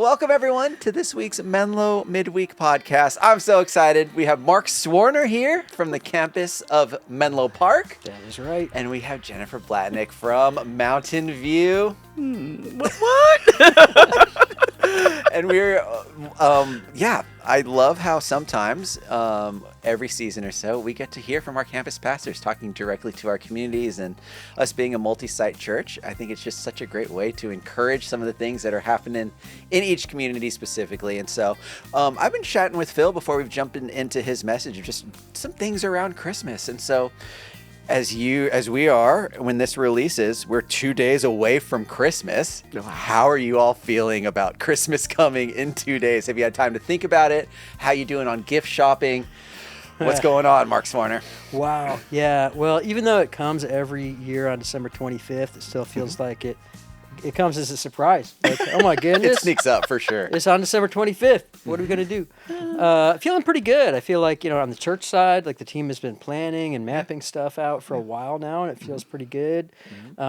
welcome everyone to this week's Menlo Midweek podcast. I'm so excited. We have Mark Swarner here from the campus of Menlo Park. That is right. And we have Jennifer Blatnik from Mountain View. What? And we're, I love how sometimes every season or so we get to hear from our campus pastors talking directly to our communities, and us being a multi-site church, I think it's just such a great way to encourage some of the things that are happening in each community specifically. And so I've been chatting with Phil before we've jumped into his message of just some things around Christmas. And so as we are, when this releases, we're 2 days away from Christmas. How are you all feeling about Christmas coming in 2 days? Have you had time to think about it? How you doing on gift shopping? What's going on, Mark Swarner? Wow. Yeah. Well, even though it comes every year on December 25th, it still feels like it comes as a surprise. Like, oh my goodness. It sneaks up for sure. It's on December 25th. What are we going to do? Feeling pretty good. I feel like, on the church side, like the team has been planning and mapping stuff out for a while now, and it feels pretty good.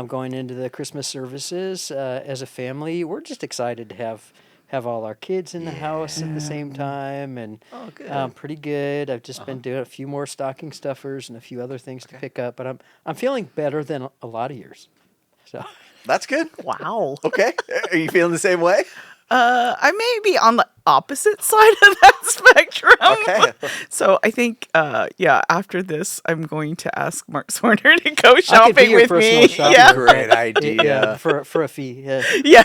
Going into the Christmas services as a family, we're just excited to have all our kids in the house at the same time, and pretty good. I've just been doing a few more stocking stuffers and a few other things to pick up, but I'm feeling better than a lot of years. So that's good. Wow. Okay. Are you feeling the same way? I may be on the opposite side of that spectrum. Okay. So I think, after this, I'm going to ask Mark Swarner to go shopping with me. Shopper. Great idea. For a fee. Yeah. Yeah.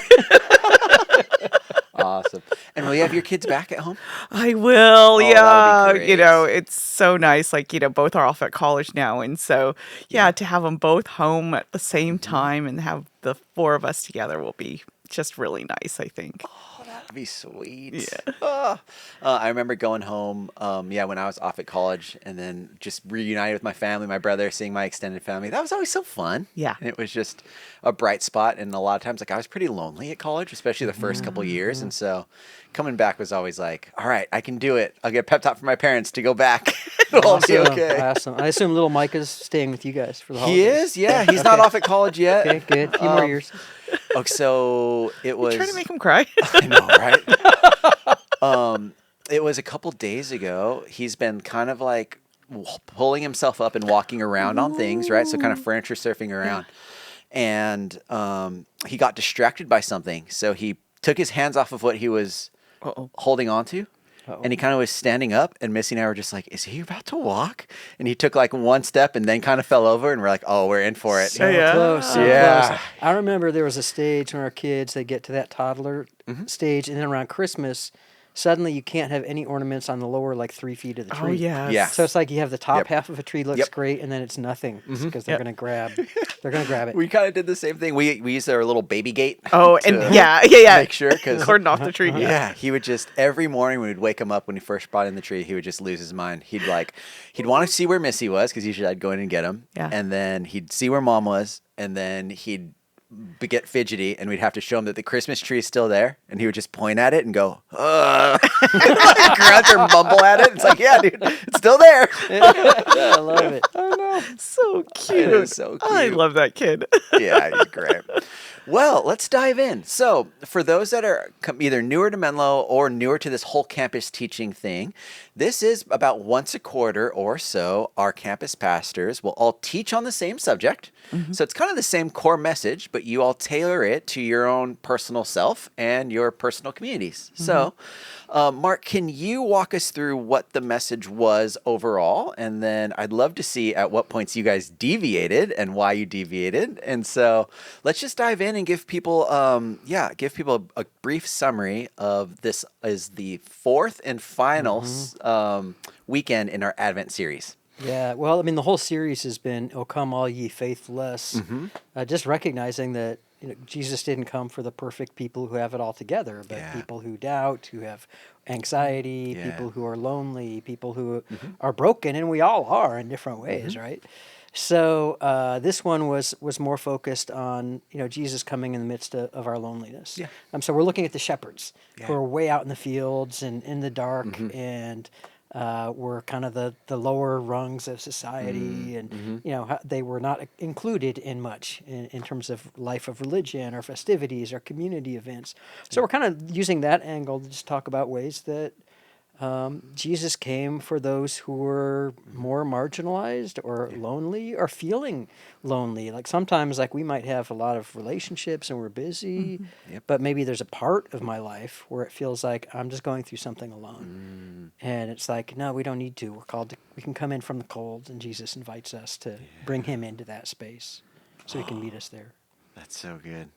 Awesome. And will you have your kids back at home? I will. That would be great. It's so nice. Like, both are off at college now. And so, to have them both home at the same time and have the four of us together will be just really nice, I think. Oh, that'd be sweet. Yeah. I remember going home, when I was off at college, and then just reunited with my family, my brother, seeing my extended family. That was always so fun. Yeah. And it was just a bright spot. And a lot of times, I was pretty lonely at college, especially the first couple of years. And so coming back was always like, all right, I can do it. I'll get a pep talk from my parents to go back. It'll all be okay. Awesome. I assume little Micah's staying with you guys for the holidays. He is, yeah. He's not off at college yet. Okay, good. A few more years. Oh, so it was. You're trying to make him cry. I know, right? It was a couple days ago. He's been kind of like pulling himself up and walking around on things, right? So kind of furniture surfing around. And he got distracted by something. So he took his hands off of what he was holding on to. And he kind of was standing up, and Missy and I were just like, is he about to walk? And he took like one step and then kind of fell over, and we're like, oh, we're in for it. So close. I remember there was a stage when our kids, they get to that toddler stage, and then around Christmas, suddenly you can't have any ornaments on the lower 3 feet of the tree. Oh, yeah. Yeah. So it's like you have the top half of a tree looks great, and then it's nothing because they're going to grab it. We kind of did the same thing. We used our little baby gate. Oh, and make sure, because cordon off the tree. Yeah, he would just every morning when we'd wake him up when he first brought in the tree, he would just lose his mind. He'd want to see where Missy was, because usually I'd go in and get him, and then he'd see where Mom was, and then he'd get fidgety, and we'd have to show him that the Christmas tree is still there, and he would just point at it and go, grunt or mumble at it. It's like, yeah, dude, it's still there. I love it. I know. So cute. It is so cute. I love that kid. Yeah, he's great. Well, let's dive in. So for those that are either newer to Menlo or newer to this whole campus teaching thing, this is about once a quarter or so, our campus pastors will all teach on the same subject. So it's kind of the same core message, but you all tailor it to your own personal self and your personal communities. So, Mark, can you walk us through what the message was overall? And then I'd love to see at what points you guys deviated and why you deviated. And so let's just dive in and give people a brief summary of this as the fourth and final weekend in our Advent series. Yeah, well, I mean, the whole series has been, "O come all ye faithless," just recognizing that Jesus didn't come for the perfect people who have it all together, but people who doubt, who have anxiety, people who are lonely, people who are broken, and we all are in different ways, right? So this one was more focused on Jesus coming in the midst of our loneliness. So we're looking at the shepherds who are way out in the fields and in the dark and were kind of the lower rungs of society, and they were not included in much in terms of life of religion or festivities or community events. So we're kind of using that angle to just talk about ways that Jesus came for those who were more marginalized or lonely or feeling lonely. Like sometimes, like we might have a lot of relationships and we're busy, Yep. but maybe there's a part of my life where it feels like I'm just going through something alone. And it's like, no, we don't need to. We're called to, we can come in from the cold, and Jesus invites us to bring him into that space so he can meet us there. That's so good.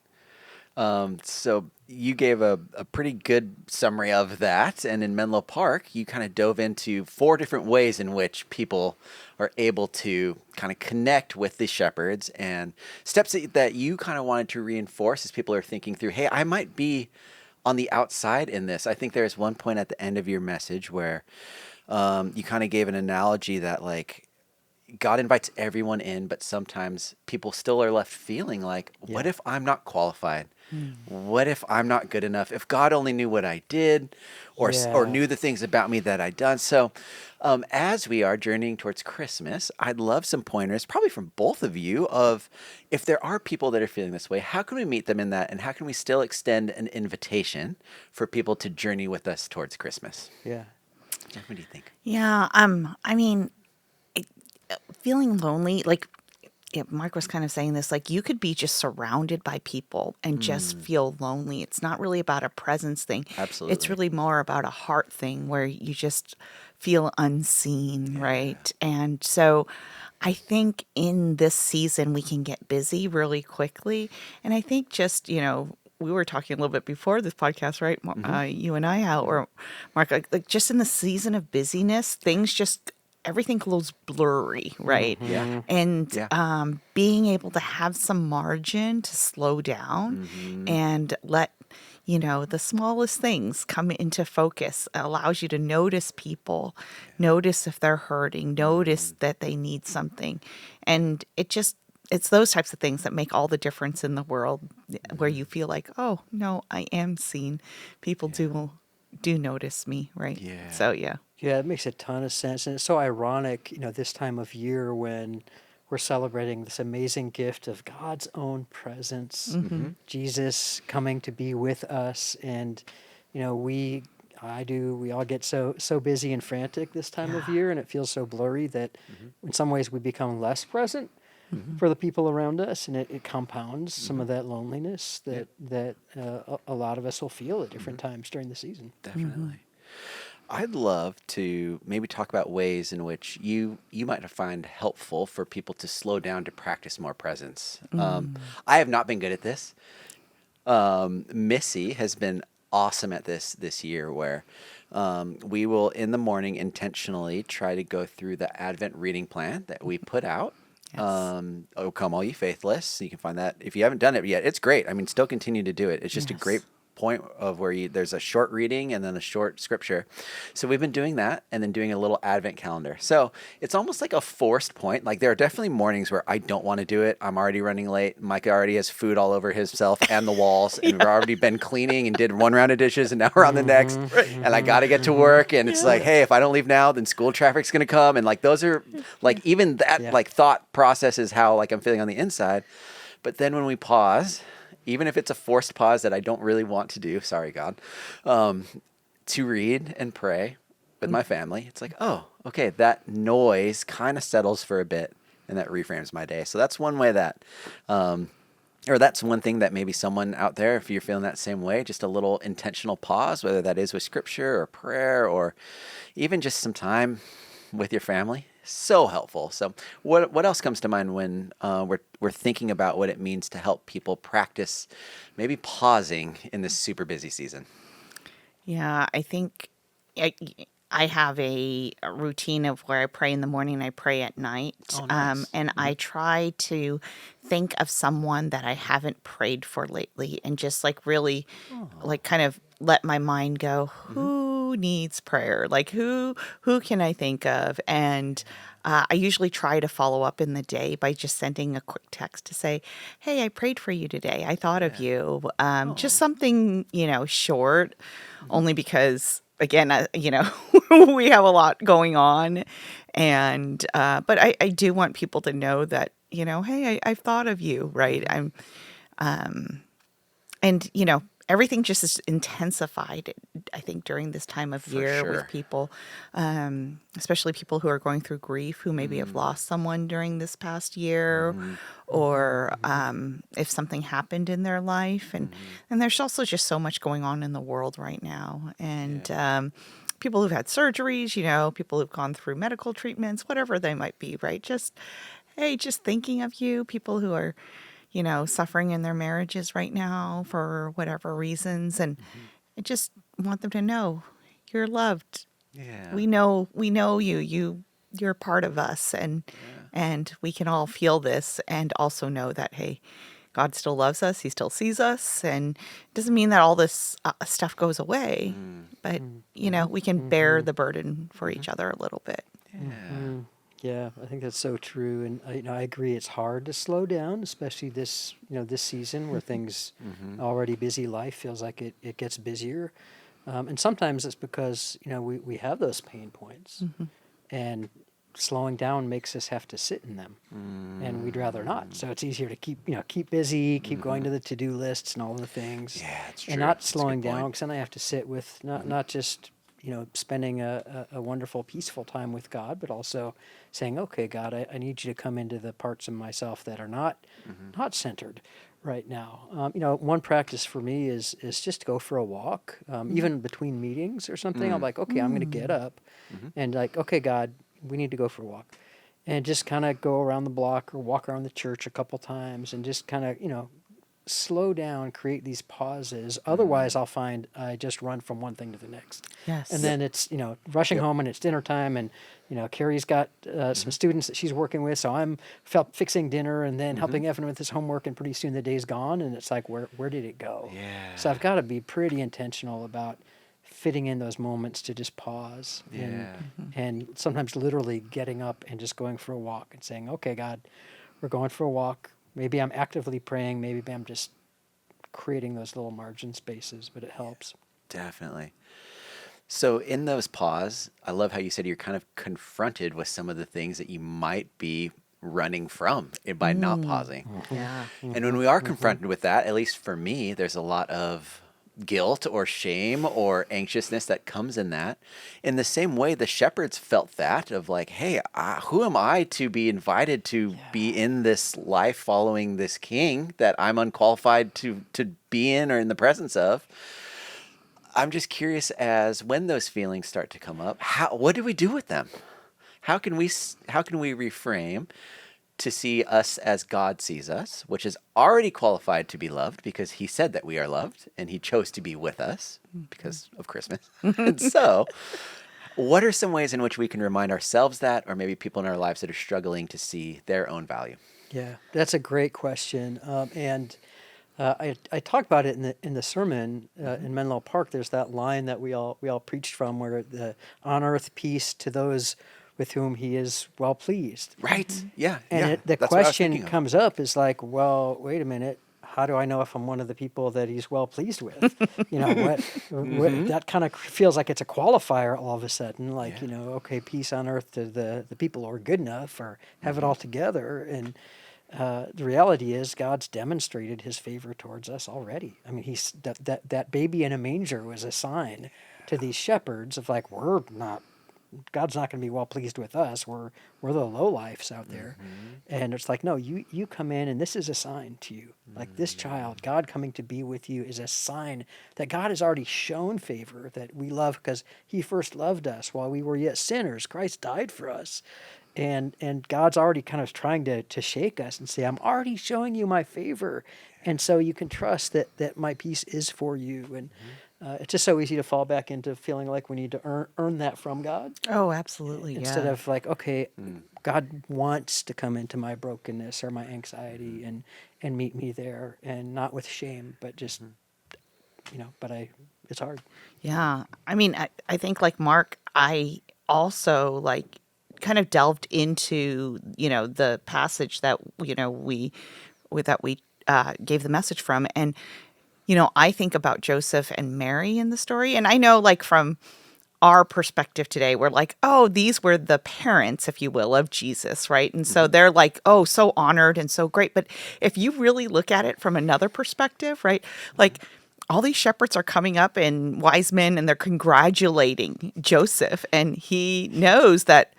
So you gave a pretty good summary of that. And in Menlo Park, you kind of dove into 4 different ways in which people are able to kind of connect with the shepherds, and steps that you kind of wanted to reinforce as people are thinking through, hey, I might be on the outside in this. I think there's one point at the end of your message where you kind of gave an analogy that, like, God invites everyone in, but sometimes people still are left feeling like, what if I'm not qualified? What if I'm not good enough? If God only knew what I did, or knew the things about me that I'd done. So as we are journeying towards Christmas, I'd love some pointers, probably from both of you, of if there are people that are feeling this way, how can we meet them in that? And how can we still extend an invitation for people to journey with us towards Christmas? Yeah. What do you think? Yeah. I mean, feeling lonely, like Mark was kind of saying this, like you could be just surrounded by people and just feel lonely. It's not really about a presence thing. Absolutely. It's really more about a heart thing where you just feel unseen, right? And so I think in this season we can get busy really quickly. And I think just, we were talking a little bit before this podcast, right? You and I, how, or Mark, like just in the season of busyness, things just everything feels blurry, right? Yeah. And Yeah. being able to have some margin to slow down and let the smallest things come into focus allows you to notice people, notice if they're hurting, notice that they need something. And it's those types of things that make all the difference in the world, where you feel like, oh no, I am seen. People do notice me, right? Yeah. So yeah. Yeah, it makes a ton of sense. And it's so ironic, this time of year when we're celebrating this amazing gift of God's own presence, Jesus coming to be with us. And, we all get so busy and frantic this time of year, and it feels so blurry that in some ways we become less present for the people around us, and it compounds some of that loneliness that a lot of us will feel at different times during the season. Definitely. I'd love to maybe talk about ways in which you might find helpful for people to slow down to practice more presence. I have not been good at this. Missy has been awesome at this year, where we will in the morning intentionally try to go through the Advent reading plan that we put out. Yes. Oh, come all you faithless. You can find that if you haven't done it yet. It's great. I mean, still continue to do it. It's just a great point of where there's a short reading and then a short scripture. So we've been doing that, and then doing a little Advent calendar. So it's almost like a forced point. Like there are definitely mornings where I don't want to do it. I'm already running late. Micah already has food all over himself and the walls, and we've already been cleaning and did one round of dishes, and now we're on the next. And I got to get to work, and it's like, hey, if I don't leave now, then school traffic's going to come. And like those are like, even that like thought process is how like I'm feeling on the inside. But then when we pause, even if it's a forced pause that I don't really want to do, sorry, God, to read and pray with my family, it's like, oh, okay, that noise kind of settles for a bit, and that reframes my day. So that's one way that, or that's one thing that maybe someone out there, if you're feeling that same way, just a little intentional pause, whether that is with scripture or prayer or even just some time with your family. So helpful. So what else comes to mind when we're thinking about what it means to help people practice maybe pausing in this super busy season? Yeah, I think I have a routine of where I pray in the morning and I pray at night. Oh, nice. And I try to think of someone that I haven't prayed for lately, and just like really like kind of let my mind go, who needs prayer? Like who can I think of? And I usually try to follow up in the day by just sending a quick text to say, hey, I prayed for you today. I thought of you. Just something, short, only because, again, we have a lot going on. And, but I do want people to know that, hey, I've thought of you, right? And, everything just is intensified, I think, during this time of For year with sure. people, especially people who are going through grief, who maybe have lost someone during this past year, or if something happened in their life. And there's also just so much going on in the world right now. And people who've had surgeries, people who've gone through medical treatments, whatever they might be, right? Just, hey, just thinking of you, people who are suffering in their marriages right now for whatever reasons. And I just want them to know you're loved. Yeah. We know you. You're part of us, and we can all feel this and also know that, hey, God still loves us. He still sees us. And it doesn't mean that all this stuff goes away, but, we can bear the burden for each other a little bit. Yeah. Yeah, I think that's so true, and I agree. It's hard to slow down, especially this season where things already busy life feels like it gets busier, and sometimes it's because we have those pain points, and slowing down makes us have to sit in them, and we'd rather not. So it's easier to keep busy, keep going to the to-do lists and all the things, Yeah, it's and true. not That's a good slowing point. down because then I have to sit with not just spending a wonderful, peaceful time with God, but also saying, okay, God, I need you to come into the parts of myself that are not centered right now. One practice for me is just to go for a walk, even between meetings or something. I'm like, okay, I'm going to get up and like, okay, God, we need to go for a walk. And just kind of go around the block or walk around the church a couple times and just kind of, slow down, create these pauses. Otherwise, I'll find I just run from one thing to the next. Yes. And then it's, rushing Yep. home and it's dinner time and, Carrie's got some students that she's working with. So I'm fixing dinner and then helping Evan with his homework. And pretty soon the day's gone and it's like, where did it go? Yeah. So I've got to be pretty intentional about fitting in those moments to just pause Yeah. and sometimes literally getting up and just going for a walk and saying, okay, God, we're going for a walk. Maybe I'm actively praying. Maybe I'm just creating those little margin spaces, but it helps. Definitely. So in those pause, I love how you said you're kind of confronted with some of the things that you might be running from by not pausing. Yeah. And when we are confronted with that, at least for me, there's a lot of guilt or shame or anxiousness that comes in that. In the same way, the shepherds felt that of like, hey, who am I to be invited to be in this life following this king that I'm unqualified to be in or in the presence of? I'm just curious as when those feelings start to come up, what do we do with them? How can we reframe to see us as God sees us, which is already qualified to be loved because he said that we are loved and he chose to be with us because of Christmas. And so, what are some ways in which we can remind ourselves that, or maybe people in our lives that are struggling to see their own value? Yeah, that's a great question. And I talked about it in the sermon in Menlo Park. There's that line that we all preached from, where the on earth peace to those with whom he is well pleased. Right. Yeah. And Yeah. the That's what I was question thinking of. comes up is like, well, wait a minute. How do I know if I'm one of the people that he's well pleased with? What that kind of feels like it's a qualifier all of a sudden. Like, Yeah. okay, peace on earth to the people who are good enough or have it all together. And the reality is God's demonstrated his favor towards us already. I mean, he's that baby in a manger was a sign to these shepherds of like, God's not going to be well pleased with us. We're the lowlifes out there. And it's like, no, you come in and this is a sign to you. Like this child, God coming to be with you is a sign that God has already shown favor, that we love because he first loved us while we were yet sinners. Christ died for us. And God's already kind of trying to shake us and say, I'm already showing you my favor. And so you can trust that my peace is for you. And it's just so easy to fall back into feeling like we need to earn that from God Oh, absolutely. instead Yeah. of like, okay, God wants to come into my brokenness or my anxiety and meet me there, and not with shame, but just, it's hard. Yeah. I mean, I think like Mark, I also like kind of delved into, the passage that, we gave the message from. And, I think about Joseph and Mary in the story. And I know like from our perspective today, we're like, oh, these were the parents, if you will, of Jesus, right? And so they're like, oh, so honored and so great. But if you really look at it from another perspective, right? Like, all these shepherds are coming up and wise men, and they're congratulating Joseph, and he knows that,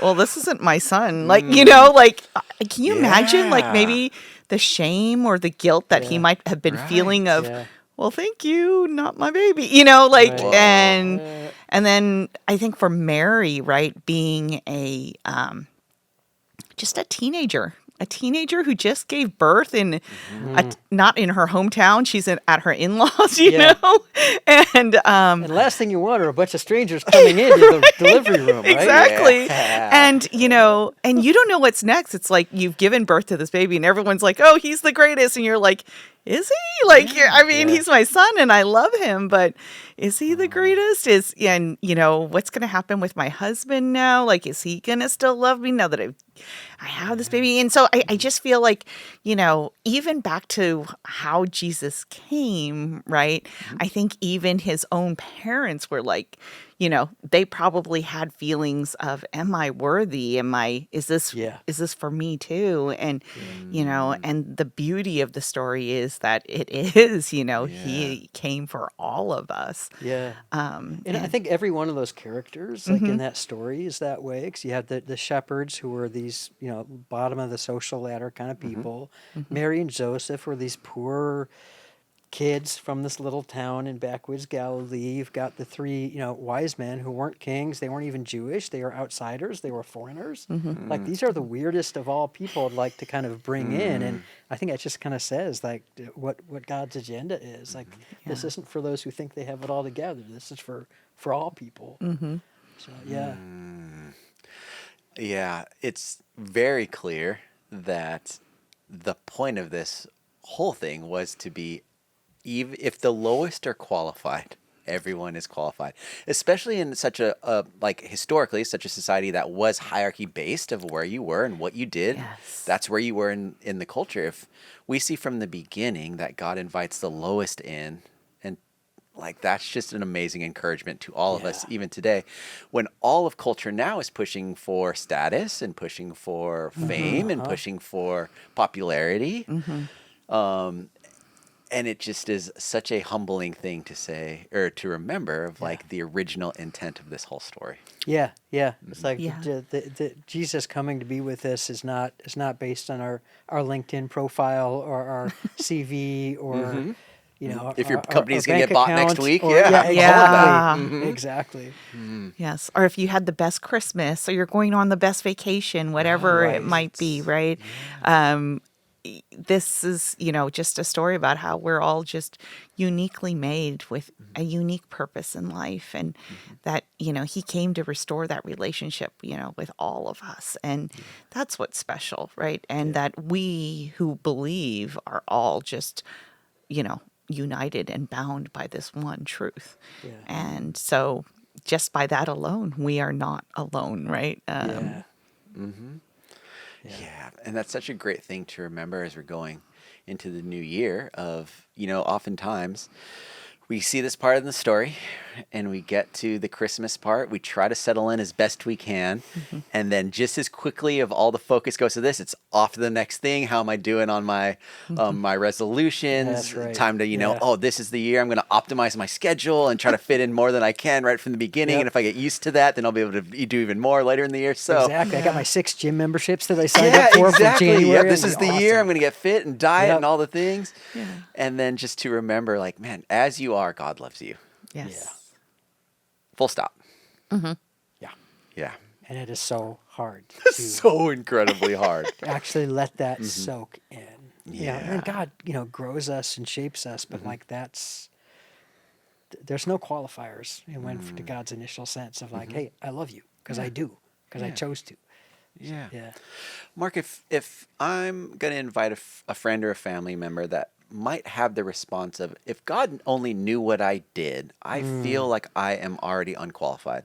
well, this isn't my son. Like, like, can you imagine, like, Yeah. maybe the shame or the guilt that he Yeah. might have been feeling Right. of, Yeah. well, thank you, not my baby, like, Right. and then I think for Mary, right, being just a teenager who just gave birth in not in her hometown. She's at her in-laws, Yeah. and And last thing you want are a bunch of strangers coming into the delivery room, right? exactly. Yeah. And and you don't know what's next. It's like you've given birth to this baby, and everyone's like, "Oh, he's the greatest," and you're like, "Is he?" Like, I mean, Yeah. he's my son, and I love him, but is he the greatest? And what's going to happen with my husband now? Like, is he going to still love me now that I have this baby? And so I just feel like, even back to how Jesus came, right? I think even his own parents were like, they probably had feelings of, am I worthy? Is this Yeah. is this for me too? And and the beauty of the story is that it is, he came for all of us. Yeah. And I And think every one of those characters, like in that story, is that way. Because you have the shepherds who were these, bottom of the social ladder kind of people. Mary and Joseph were these poor kids from this little town in backwoods Galilee. You've got the three, wise men who weren't kings. They weren't even Jewish. They were outsiders. They were foreigners. Like, these are the weirdest of all people, like, to kind of bring in. And I think that just kind of says, like, what God's agenda is. Like, this isn't for those who think they have it all together. This is for all people. So, yeah. Yeah, it's very clear that the point of this whole thing was to be, even if the lowest are qualified, everyone is qualified, especially in such like historically, such a society that was hierarchy based of where you were and what you did. Yes. That's where you were in the culture. If we see from the beginning that God invites the lowest in, and like, that's just an amazing encouragement to all of us, Yeah. even today, when all of culture now is pushing for status and pushing for fame and pushing for popularity. And it just is such a humbling thing to say, or to remember, of like the original intent of this whole story. Yeah, yeah. It's like Yeah. the Jesus coming to be with us is not based on our LinkedIn profile or our CV or If your our company's gonna bank get bought next account week, or, yeah, yeah, all of that. exactly, exactly. Yes. Or if you had the best Christmas, or you're going on the best vacation, whatever it Right. might be, right? This is, just a story about how we're all just uniquely made with a unique purpose in life. And that, he came to restore that relationship, with all of us. And that's what's special, right? And that we who believe are all just, united and bound by this one truth. Yeah. And so just by that alone, we are not alone, right? Yeah. Yeah, and that's such a great thing to remember as we're going into the new year of, oftentimes we see this part of the story and we get to the Christmas part. We try to settle in as best we can. And then just as quickly of all the focus goes to this, it's off to the next thing. How am I doing on my my resolutions? That's right. Time to, Yeah. oh, this is the year. I'm going to optimize my schedule and try to fit in more than I can right from the beginning. Yep. And if I get used to that, then I'll be able to do even more later in the year. So Exactly. I got my 6 gym memberships that I signed yeah, up for exactly. January. Yep, It'll this be is the year awesome. I'm going to get fit and diet Yep. and all the things. Yeah. And then just to remember, like, man, as you are, God loves you. Yes. Full stop. Yeah. Yeah. And it is so hard to So incredibly hard. actually let that soak in. Yeah. And God, grows us and shapes us, but like there's no qualifiers to God's initial sense of like, hey, I love you because I do, because I chose to. Yeah. Yeah. Mark, if I'm going to invite a friend or a family member that might have the response of, if God only knew what I did, I feel like I am already unqualified.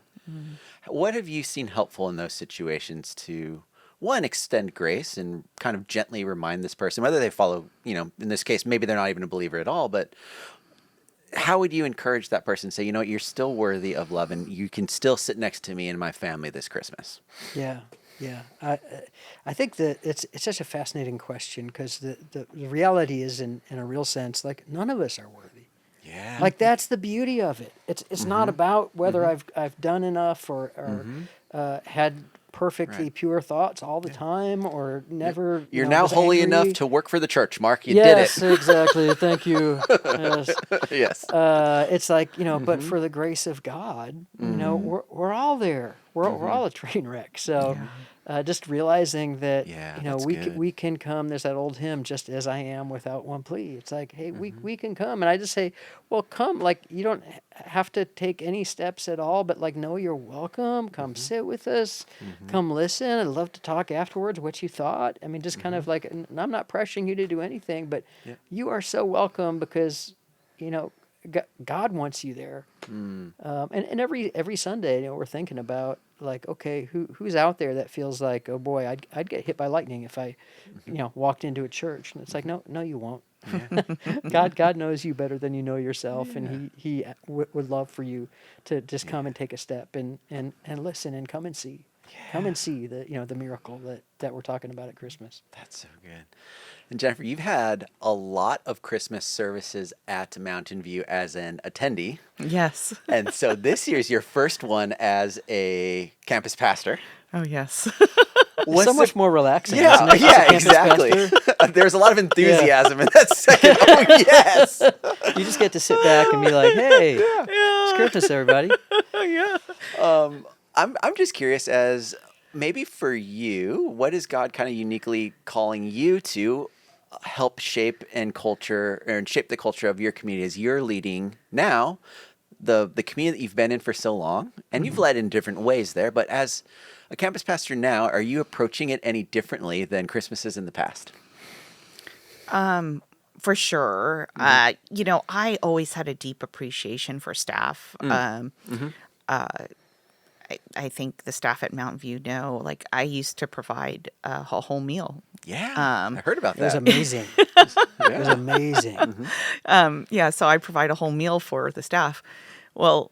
What have you seen helpful in those situations to, one, extend grace and kind of gently remind this person, whether they follow, in this case, maybe they're not even a believer at all, but how would you encourage that person? Say, you know what, you're still worthy of love, and you can still sit next to me and my family this Christmas. Yeah, yeah. I think that it's such a fascinating question because the reality is, in a real sense, like none of us are worthy. Yeah. Like that's the beauty of it. It's not about whether I've done enough or had perfectly Right. pure thoughts all the time or never. You're know, now was holy angry. enough to work for the church, Mark. You Yes, did exactly. Thank you. Yes. it. Yes. It's like, but for the grace of God, we're all there. We're all a train wreck. So just realizing that, Yeah, that's we good. we can come. There's that old hymn, just as I am without one plea. It's like, hey, we can come. And I just say, well, come. Like, you don't have to take any steps at all, but like, know you're welcome. Come sit with us. Come listen. I'd love to talk afterwards what you thought. I mean, just kind of like, and I'm not pressuring you to do anything, but you are so welcome because, God wants you there. And every Sunday, we're thinking about like, okay, who's out there that feels like, oh boy, I'd get hit by lightning if I, walked into a church. And it's like, no, you won't. God knows you better than you know yourself, and He would love for you to just come and take a step and listen and come and see. Come and see the miracle that we're talking about at Christmas. That's so good. And Jennifer, you've had a lot of Christmas services at Mountain View as an attendee. Yes. And so this year's your first one as a campus pastor. Oh, yes. It's so much more relaxing. isn't it, as a Yeah, campus exactly. pastor? There's a lot of enthusiasm in that second. Oh, yes. You just get to sit back and be like, hey, it's Christmas, everybody. I'm just curious, as maybe for you, what is God kind of uniquely calling you to help shape and shape the culture of your community as you're leading now the community that you've been in for so long, and you've led in different ways there, but as a campus pastor now, are you approaching it any differently than Christmases in the past? For sure. I always had a deep appreciation for staff. I think the staff at Mountain View know, like I used to provide a whole meal. Yeah, I heard about It was that. amazing. It was amazing. So I provide a whole meal for the staff. Well,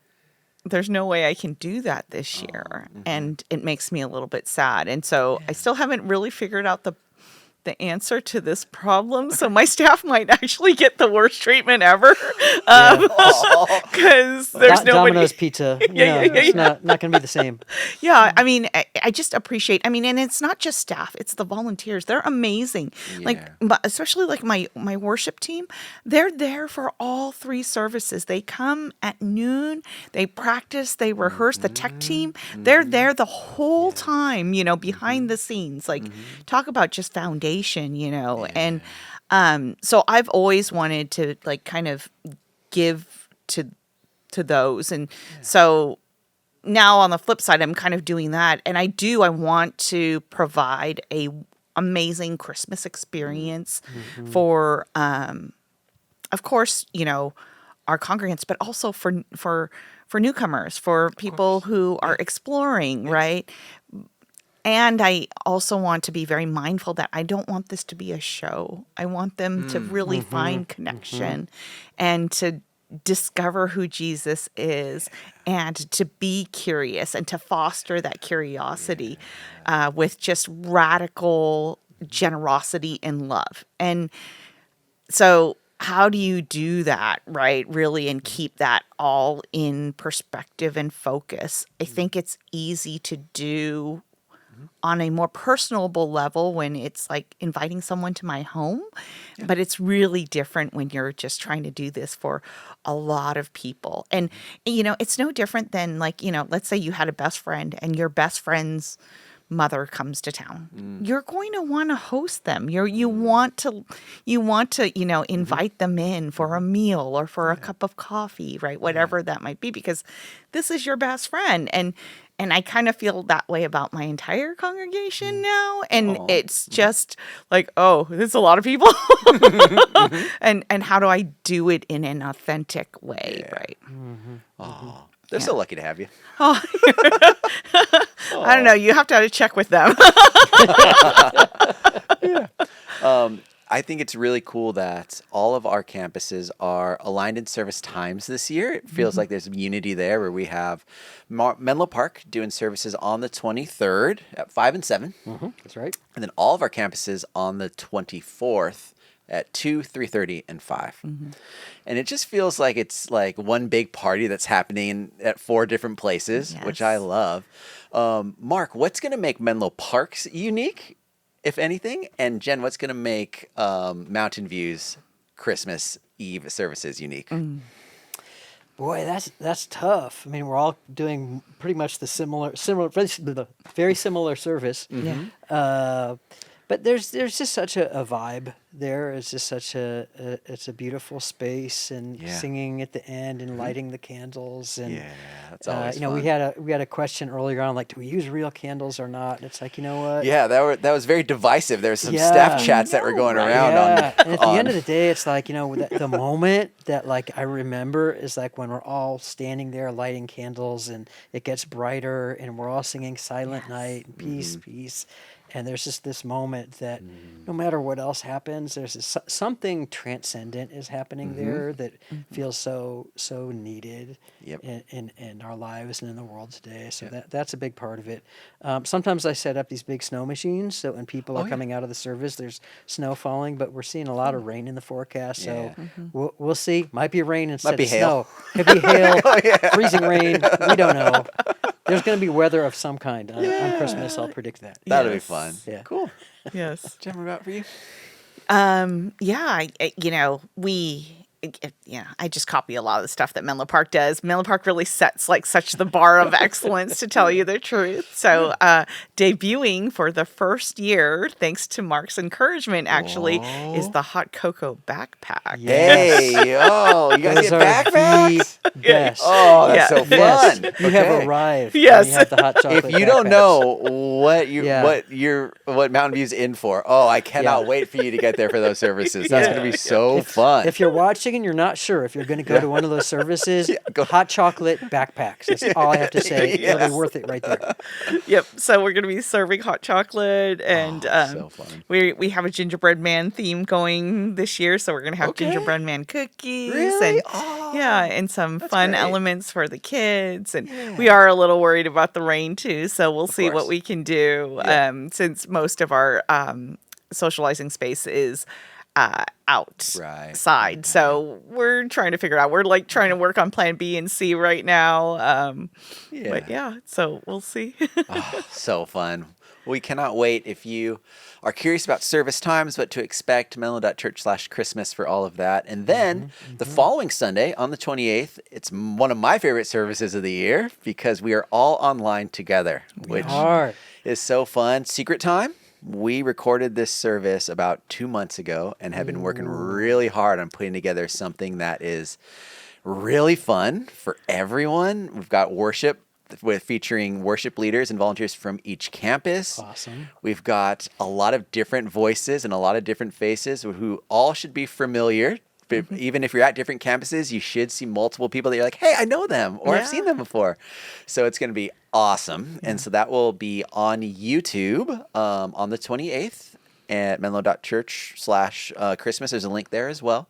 there's no way I can do that this year. And it makes me a little bit sad. And so I still haven't really figured out the answer to this problem. So my staff might actually get the worst treatment ever. Because there's nobody. Domino's pizza. It's not going to be the same. Yeah, I mean, I just appreciate. I mean, and it's not just staff; it's the volunteers. They're amazing. But especially like my worship team, they're there for all three services. They come at noon. They practice. They rehearse. The tech team, they're there the whole time. Behind the scenes. Like, talk about just foundation. And so I've always wanted to like kind of give to those, and so. Now on the flip side, I'm kind of doing that. And I want to provide a amazing Christmas experience for, of course, our congregants, but also for newcomers, for people who are exploring, right? And I also want to be very mindful that I don't want this to be a show. I want them to really find connection and to discover who Jesus is and to be curious and to foster that curiosity with just radical generosity and love. And so how do you do that, right? Really, and keep that all in perspective and focus? I think it's easy to do on a more personable level when it's like inviting someone to my home, but it's really different when you're just trying to do this for a lot of people. And, it's no different than like, let's say you had a best friend and your best friend's mother comes to town. You're going to want to host them. You want to invite them in for a meal or for a cup of coffee, right? Whatever that might be, because this is your best friend. And I kind of feel that way about my entire congregation now. And it's just like, there's a lot of people. And how do I do it in an authentic way, right? They're so lucky to have you. I don't know. You have to check with them. I think it's really cool that all of our campuses are aligned in service times this year. It feels like there's unity there where we have Menlo Park doing services on the 23rd at 5 and 7. That's right. And then all of our campuses on the 24th at 2, 3:30, and 5. And it just feels like it's like one big party that's happening at 4 different places, which I Yes. love. Mark, what's going to make Menlo Parks unique, if anything? And Jen, what's going to make Mountain View's Christmas Eve services unique? Boy, that's tough. I mean, we're all doing pretty much the very similar service. But there's just such a vibe there. It's just such it's a beautiful space, and singing at the end and lighting the candles, and that's always you know, fun. we had a question earlier on, like, do we use real candles or not? And it's like, you know what? Yeah, that was very divisive. There's some staff chats that were going around Yeah, and at the on end of the day, it's like, you know, the moment that, like, I remember is like when we're all standing there lighting candles, and it gets brighter, and we're all singing Silent Night and Peace, Peace. And there's just this moment that no matter what else happens, there's something transcendent is happening there that feels so needed in our lives and in the world today. So that's a big part of it. Sometimes I set up these big snow machines, so when people are coming out of the service, there's snow falling, but we're seeing a lot of rain in the forecast. So we'll see. Might be rain instead be of hail. snow. Could be hail, freezing rain. We don't know. There's going to be weather of some kind on Christmas. I'll predict that. That'll be fun. Yeah. Cool. Yes. Jen, what about for you? I just copy a lot of the stuff that Menlo Park does. Menlo Park really sets like such the bar of excellence, to tell you the truth. So debuting for the first year, thanks to Mark's encouragement, actually, is the hot cocoa backpack. Yes. Hey, you guys Those get are backpacks? the best. Oh, that's so Yes, fun. you have Okay. arrived. Yes. When you have the hot chocolate If you don't backpacks. know what Yeah. what Mountain View's in for, I cannot wait for you to get there for those services. That's going to be so fun. If you're watching and you're not sure if you're going to go to one of those services, hot chocolate backpacks. That's all I have to say. It'll be worth it right there. Yep. So we're going to be serving hot chocolate, and so fun. we have a gingerbread man theme going this year. So we're going to have gingerbread man cookies, Really? and some fun great. elements for the kids. And we are a little worried about the rain too. So we'll see course. what we can do. Since most of our socializing space is outside. So we're trying to figure it out. We're like trying to work on plan B and C right now. But so we'll see. So fun. We cannot wait. If you are curious about service times, what to expect, menlo.church/Christmas for all of that. And then the following Sunday on the 28th, it's one of my favorite services of the year because we are all online together, which is so fun. Secret time. We recorded this service about 2 months ago and have been working really hard on putting together something that is really fun for everyone. We've got worship featuring worship leaders and volunteers from each campus. Awesome. We've got a lot of different voices and a lot of different faces who all should be familiar. Even if you're at different campuses, you should see multiple people that you're like, hey, I know them, or I've seen them before. So it's going to be awesome. And so that will be on YouTube on the 28th at menlo.church/Christmas. There's a link there as well.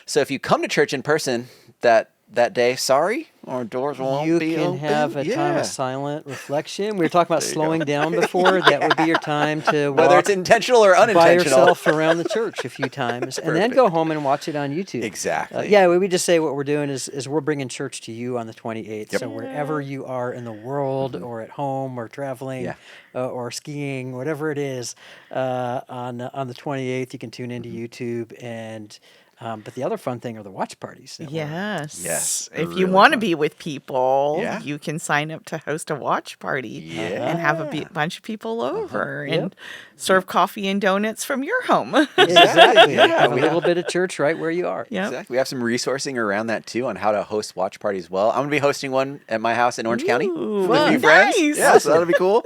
So if you come to church in person that day, sorry, our doors won't be open. You can have a time of silent reflection. We were talking about slowing down before. That would be your time to whether walk it's intentional or by unintentional. yourself around the church a few times, and then go home and watch it on YouTube. Exactly. We just say what we're doing is we're bringing church to you on the 28th. So wherever you are in the world, or at home, or traveling, or skiing, whatever it is, on the 28th, you can tune into YouTube. And but the other fun thing are the watch parties. Yes. they're If you really want to fun. be with people, Yeah. you can sign up to host a watch party and have a bunch of people over and serve coffee and donuts from your home. Exactly. Yeah, Have a we little bit of church right where you are. Yep. Exactly. We have some resourcing around that too on how to host watch parties well. I'm going to be hosting one at my house in Orange County with a few friends. Nice. Yeah, so that'll be cool.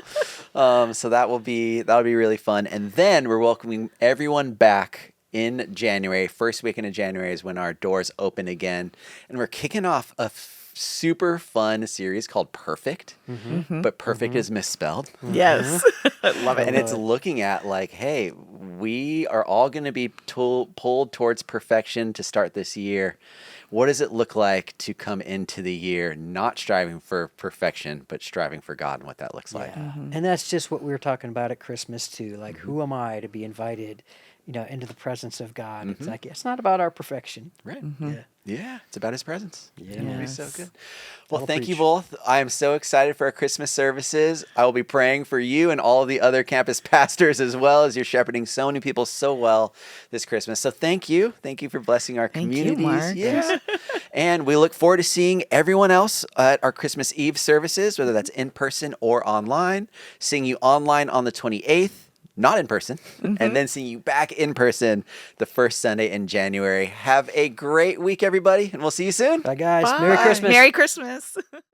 So that'll be really fun. And then we're welcoming everyone back in January. First weekend of January is when our doors open again. And we're kicking off a super fun series called Perfect, but perfect is misspelled. Yes. I love it. And it's looking at like, hey, we are all going to be pulled towards perfection to start this year. What does it look like to come into the year not striving for perfection, but striving for God and what that looks like? Yeah. And that's just what we were talking about at Christmas too. Like, who am I to be invited, into the presence of God? It's like, it's not about our perfection. Right. Yeah. Yeah, it's about his presence. Yeah. It'll be so Yes. good. Well, That'll thank you preach. both. I am so excited for our Christmas services. I will be praying for you and all of the other campus pastors as well, as you're shepherding so many people so well this Christmas. So thank you. Thank you for blessing our Thank you, communities. Mark. Yes. And we look forward to seeing everyone else at our Christmas Eve services, whether that's in person or online. Seeing you online on the 28th. Not in person, and then seeing you back in person the first Sunday in January. Have a great week, everybody, and we'll see you soon. Bye, guys. Merry Bye. Christmas. Merry Christmas.